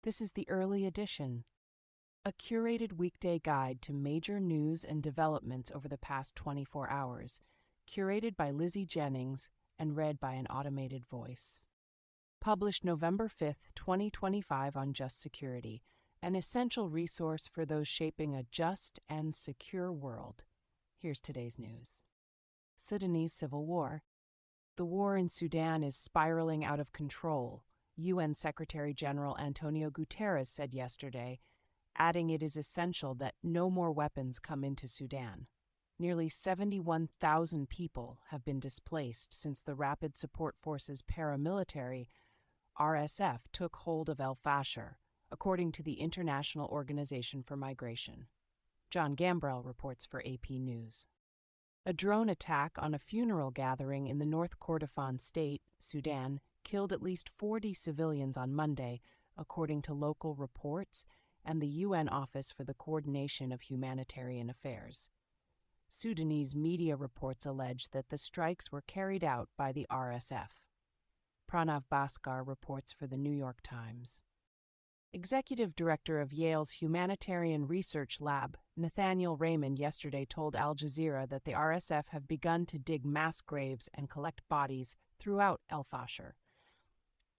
This is the early edition, a curated weekday guide to major news and developments over the past 24 hours, curated by Lizzie Jennings and read by an automated voice. Published November 5th, 2025 on Just Security, an essential resource for those shaping a just and secure world. Here's today's news. Sudanese civil war. The war in Sudan is spiraling out of control, UN Secretary General Antonio Guterres said yesterday, adding it is essential that no more weapons come into Sudan. Nearly 71,000 people have been displaced since the Rapid Support Forces paramilitary, RSF, took hold of El Fasher, according to the International Organization for Migration. John Gambrell reports for AP News. A drone attack on a funeral gathering in the North Kordofan state, Sudan, killed at least 40 civilians on Monday, according to local reports and the UN Office for the Coordination of Humanitarian Affairs. Sudanese media reports allege that the strikes were carried out by the RSF. Pranav Bhaskar reports for the New York Times. Executive Director of Yale's Humanitarian Research Lab, Nathaniel Raymond, yesterday told Al Jazeera that the RSF have begun to dig mass graves and collect bodies throughout El Fasher.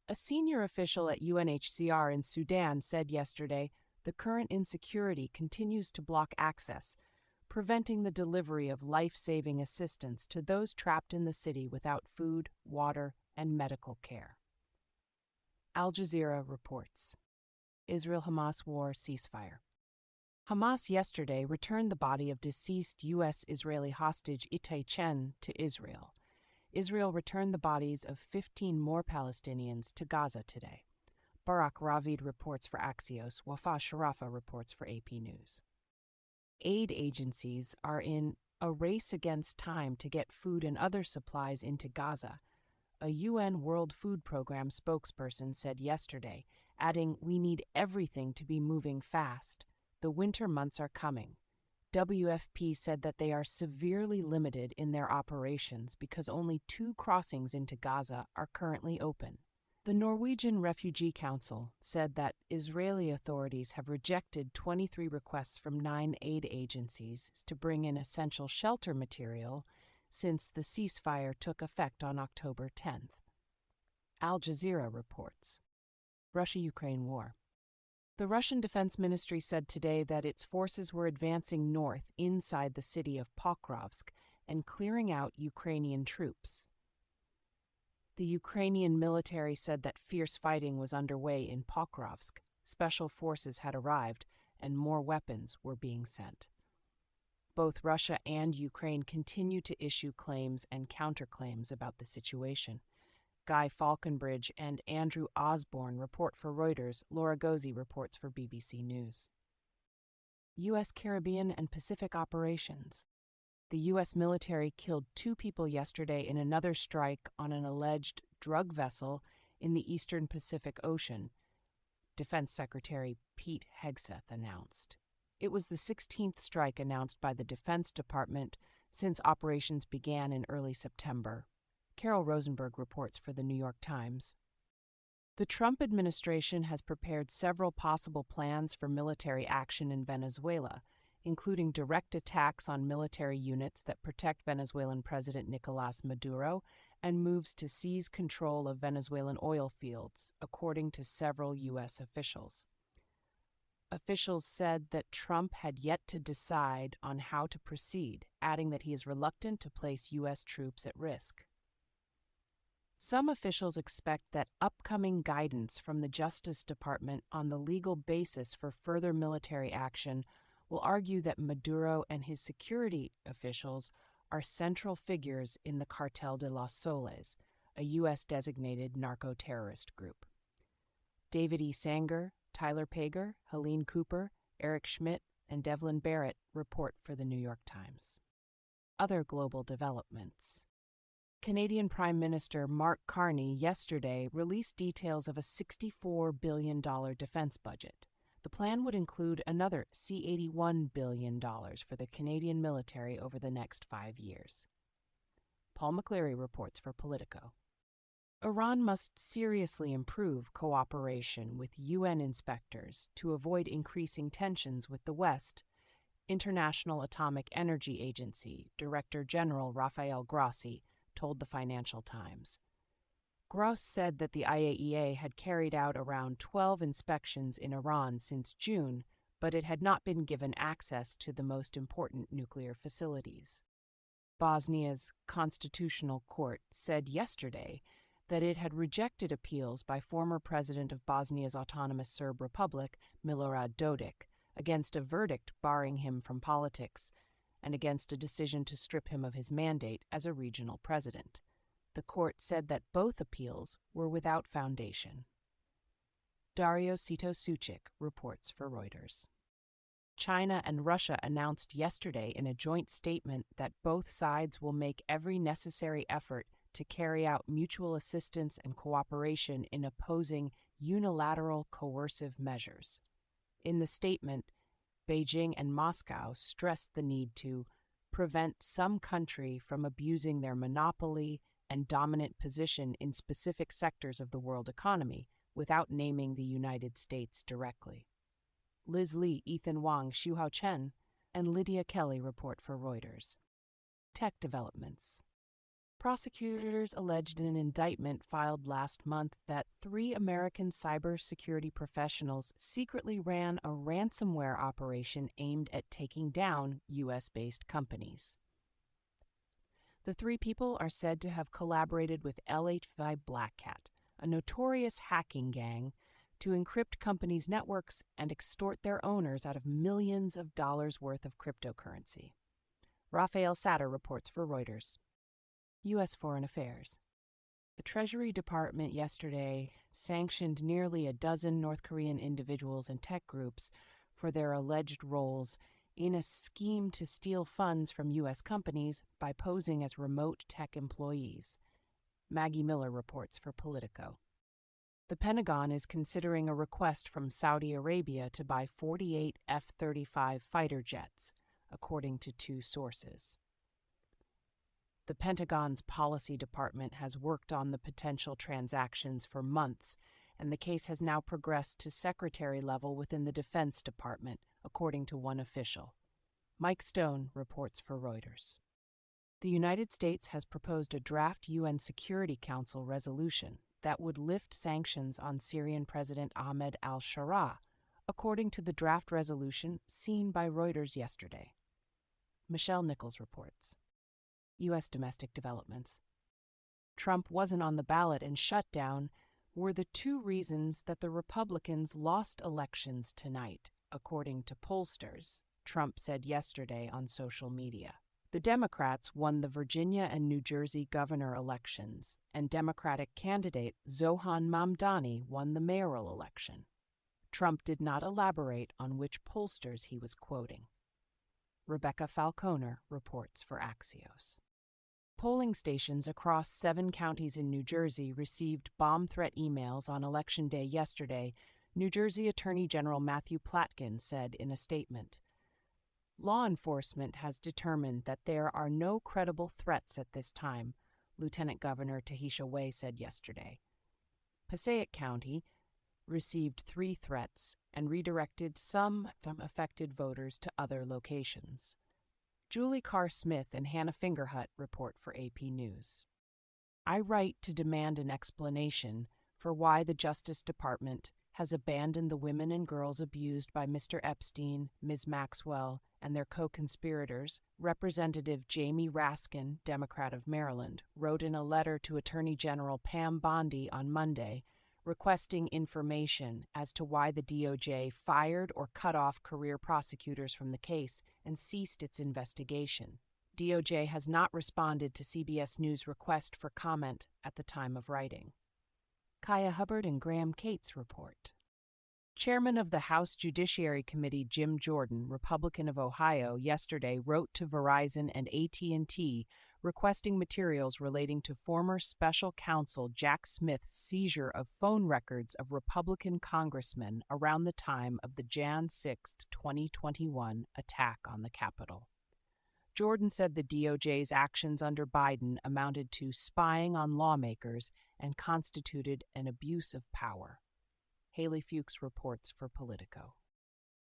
A senior official at UNHCR in Sudan said yesterday the current insecurity continues to block access, preventing the delivery of life-saving assistance to those trapped in the city without food, water, and medical care. Al Jazeera reports. Israel-Hamas war ceasefire. Hamas yesterday returned the body of deceased U.S.-Israeli hostage Itai Chen to Israel. Israel returned the bodies of 15 more Palestinians to Gaza today. Barak Ravid reports for Axios. Wafa Sharafa reports for AP News. Aid agencies are in a race against time to get food and other supplies into Gaza, a UN World Food Program spokesperson said yesterday, adding, "We need everything to be moving fast. The winter months are coming." WFP said that they are severely limited in their operations because only 2 crossings into Gaza are currently open. The Norwegian Refugee Council said that Israeli authorities have rejected 23 requests from 9 aid agencies to bring in essential shelter material since the ceasefire took effect on October 10th. Al Jazeera reports. Russia-Ukraine war. The Russian Defense Ministry said today that its forces were advancing north inside the city of Pokrovsk and clearing out Ukrainian troops. The Ukrainian military said that fierce fighting was underway in Pokrovsk, special forces had arrived, and more weapons were being sent. Both Russia and Ukraine continue to issue claims and counterclaims about the situation. Guy Falconbridge and Andrew Osborne report for Reuters. Laura Gozzi reports for BBC News. U.S. Caribbean and Pacific operations. The U.S. military killed 2 people yesterday in another strike on an alleged drug vessel in the eastern Pacific Ocean, Defense Secretary Pete Hegseth announced. It was the 16th strike announced by the Defense Department since operations began in early September. Carol Rosenberg reports for the New York Times. The Trump administration has prepared several possible plans for military action in Venezuela, including direct attacks on military units that protect Venezuelan President Nicolás Maduro and moves to seize control of Venezuelan oil fields, according to several U.S. officials. Officials said that Trump had yet to decide on how to proceed, adding that he is reluctant to place U.S. troops at risk. Some officials expect that upcoming guidance from the Justice Department on the legal basis for further military action will argue that Maduro and his security officials are central figures in the Cartel de los Soles, a U.S.-designated narco-terrorist group. David E. Sanger, Tyler Pager, Helene Cooper, Eric Schmidt, and Devlin Barrett report for the New York Times. Other global developments. Canadian Prime Minister Mark Carney yesterday released details of a $64 billion defense budget. The plan would include another $81 billion for the Canadian military over the next 5 years. Paul McCleary reports for Politico. Iran must seriously improve cooperation with UN inspectors to avoid increasing tensions with the West, International Atomic Energy Agency Director General Rafael Grossi told the Financial Times. Gross said that the IAEA had carried out around 12 inspections in Iran since June, but it had not been given access to the most important nuclear facilities. Bosnia's Constitutional Court said yesterday that it had rejected appeals by former president of Bosnia's Autonomous Serb Republic, Milorad Dodik, against a verdict barring him from politics and against a decision to strip him of his mandate as a regional president. The court said that both appeals were without foundation. Dario Sito-Sucic reports for Reuters. China and Russia announced yesterday in a joint statement that both sides will make every necessary effort to carry out mutual assistance and cooperation in opposing unilateral coercive measures. In the statement, Beijing and Moscow stressed the need to prevent some country from abusing their monopoly and dominant position in specific sectors of the world economy without naming the United States directly. Liz Lee, Ethan Wang, Xiuhao Chen, and Lydia Kelly report for Reuters. Tech developments. Prosecutors alleged in an indictment filed last month that 3 American cybersecurity professionals secretly ran a ransomware operation aimed at taking down U.S.-based companies. The 3 people are said to have collaborated with L85 Black Cat, a notorious hacking gang, to encrypt companies' networks and extort their owners out of millions of dollars worth of cryptocurrency. Raphael Satter reports for Reuters. U.S. Foreign Affairs. The Treasury Department yesterday sanctioned nearly a dozen North Korean individuals and tech groups for their alleged roles in a scheme to steal funds from U.S. companies by posing as remote tech employees. Maggie Miller reports for Politico. The Pentagon is considering a request from Saudi Arabia to buy 48 F-35 fighter jets, according to 2 sources. The Pentagon's policy department has worked on the potential transactions for months, and the case has now progressed to secretary level within the Defense Department, according to one official. Mike Stone reports for Reuters. The United States has proposed a draft UN Security Council resolution that would lift sanctions on Syrian President Ahmed al-Sharaa, according to the draft resolution seen by Reuters yesterday. Michelle Nichols reports. U.S. domestic developments. Trump wasn't on the ballot and shutdown were the 2 reasons that the Republicans lost elections tonight, according to pollsters, Trump said yesterday on social media. The Democrats won the Virginia and New Jersey governor elections, and Democratic candidate Zohan Mamdani won the mayoral election. Trump did not elaborate on which pollsters he was quoting. Rebecca Falconer reports for Axios. Polling stations across 7 counties in New Jersey received bomb threat emails on Election Day yesterday, New Jersey Attorney General Matthew Platkin said in a statement. Law enforcement has determined that there are no credible threats at this time, Lieutenant Governor Tahisha Way said yesterday. Passaic County received 3 threats and redirected some affected voters to other locations. Julie Carr-Smith and Hannah Fingerhut report for AP News. I write to demand an explanation for why the Justice Department has abandoned the women and girls abused by Mr. Epstein, Ms. Maxwell, and their co-conspirators. Representative Jamie Raskin, Democrat of Maryland, wrote in a letter to Attorney General Pam Bondi on Monday, requesting information as to why the DOJ fired or cut off career prosecutors from the case and ceased its investigation. DOJ has not responded to CBS News' request for comment at the time of writing. Kaya Hubbard and Graham Cates report. Chairman of the House Judiciary Committee Jim Jordan, Republican of Ohio, yesterday wrote to Verizon and AT&T requesting materials relating to former special counsel Jack Smith's seizure of phone records of Republican congressmen around the time of the Jan 6, 2021 attack on the Capitol. Jordan said the DOJ's actions under Biden amounted to spying on lawmakers and constituted an abuse of power. Haley Fuchs reports for Politico.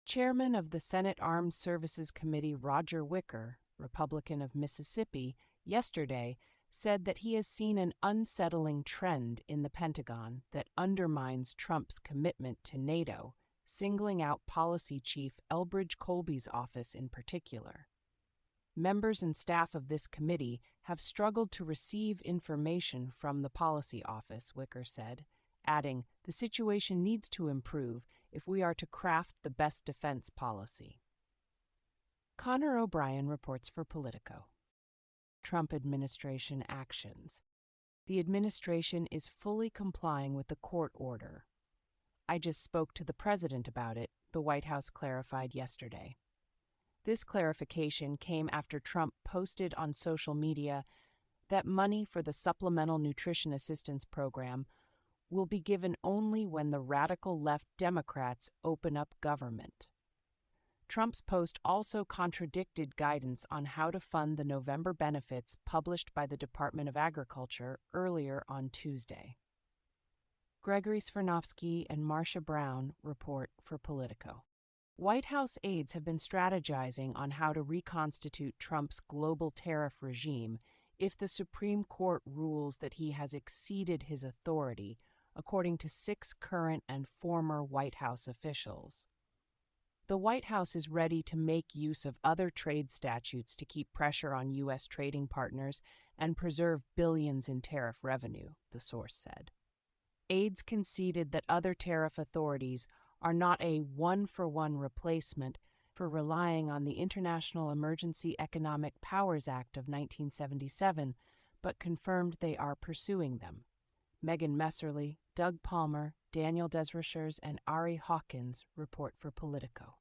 Chairman of the Senate Armed Services Committee Roger Wicker, Republican of Mississippi, yesterday said that he has seen an unsettling trend in the Pentagon that undermines Trump's commitment to NATO, singling out Policy Chief Elbridge Colby's office in particular. Members and staff of this committee have struggled to receive information from the Policy Office, Wicker said, adding, "The situation needs to improve if we are to craft the best defense policy." Connor O'Brien reports for Politico. Trump administration actions. The administration is fully complying with the court order. "I just spoke to the president about it," the White House clarified yesterday. This clarification came after Trump posted on social media that money for the Supplemental Nutrition Assistance Program will be given only when the radical left Democrats open up government. Trump's post also contradicted guidance on how to fund the November benefits published by the Department of Agriculture earlier on Tuesday. Gregory Svirnovsky and Marcia Brown report for Politico. White House aides have been strategizing on how to reconstitute Trump's global tariff regime if the Supreme Court rules that he has exceeded his authority, according to 6 current and former White House officials. The White House is ready to make use of other trade statutes to keep pressure on U.S. trading partners and preserve billions in tariff revenue, the source said. Aides conceded that other tariff authorities are not a one-for-one replacement for relying on the International Emergency Economic Powers Act of 1977, but confirmed they are pursuing them. Megan Messerly, Doug Palmer, Daniel Desrochers, and Ari Hawkins report for Politico.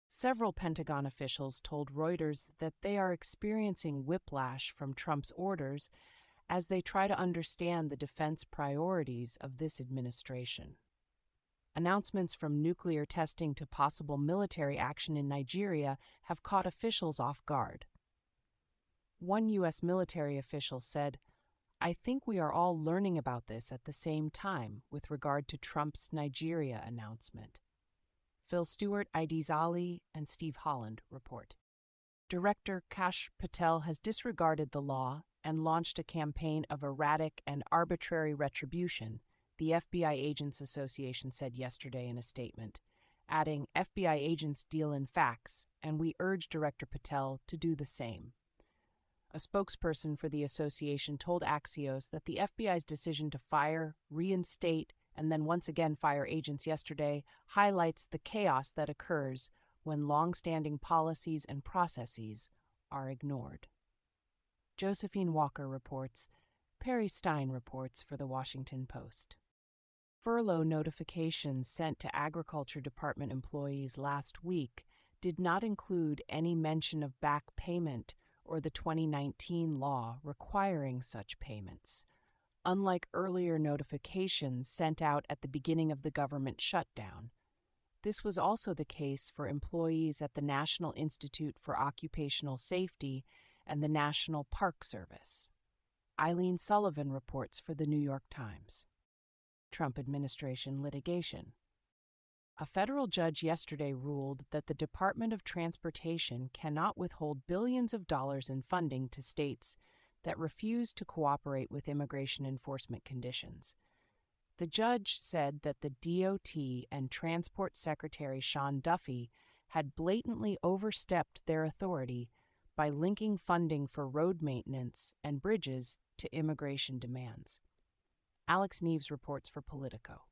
Several Pentagon officials told Reuters that they are experiencing whiplash from Trump's orders as they try to understand the defense priorities of this administration. Announcements from nuclear testing to possible military action in Nigeria have caught officials off guard. One U.S. military official said, "I think we are all learning about this at the same time with regard to Trump's Nigeria announcement." Phil Stewart, Idiz Ali, and Steve Holland report. Director Kash Patel has disregarded the law and launched a campaign of erratic and arbitrary retribution, the FBI Agents Association said yesterday in a statement, adding, "FBI agents deal in facts, and we urge Director Patel to do the same." A spokesperson for the association told Axios that the FBI's decision to fire, reinstate, and then once again fire agents yesterday highlights the chaos that occurs when long-standing policies and processes are ignored. Josephine Walker reports. Perry Stein reports for The Washington Post. Furlough notifications sent to Agriculture Department employees last week did not include any mention of back payment or the 2019 law requiring such payments, unlike earlier notifications sent out at the beginning of the government shutdown. This was also the case for employees at the National Institute for Occupational Safety and the National Park Service. Eileen Sullivan reports for the New York Times. Trump administration litigation. A federal judge yesterday ruled that the Department of Transportation cannot withhold billions of dollars in funding to states that refuse to cooperate with immigration enforcement conditions. The judge said that the DOT and Transport Secretary Sean Duffy had blatantly overstepped their authority by linking funding for road maintenance and bridges to immigration demands. Alex Neves reports for Politico.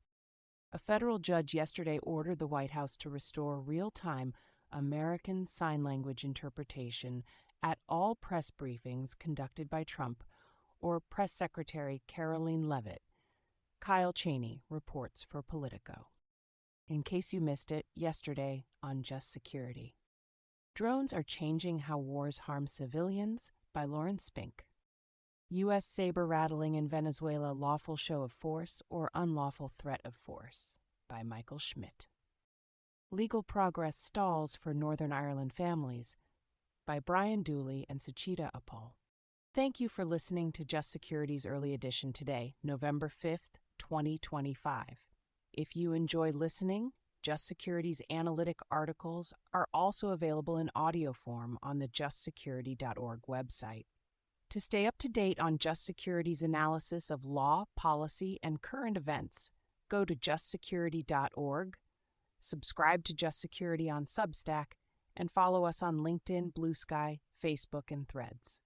A federal judge yesterday ordered the White House to restore real-time American Sign Language interpretation at all press briefings conducted by Trump or Press Secretary Caroline Leavitt. Kyle Cheney reports for Politico. In case you missed it, yesterday on Just Security. Drones Are Changing How Wars Harm Civilians by Lauren Spink. U.S. saber-rattling in Venezuela, lawful show of force or unlawful threat of force by Michael Schmidt. Legal progress stalls for Northern Ireland families by Brian Dooley and Suchita Apol. Thank you for listening to Just Security's early edition today, November 5th, 2025. If you enjoy listening, Just Security's analytic articles are also available in audio form on the justsecurity.org website. To stay up to date on Just Security's analysis of law, policy, and current events, go to justsecurity.org, subscribe to Just Security on Substack, and follow us on LinkedIn, Blue Sky, Facebook, and Threads.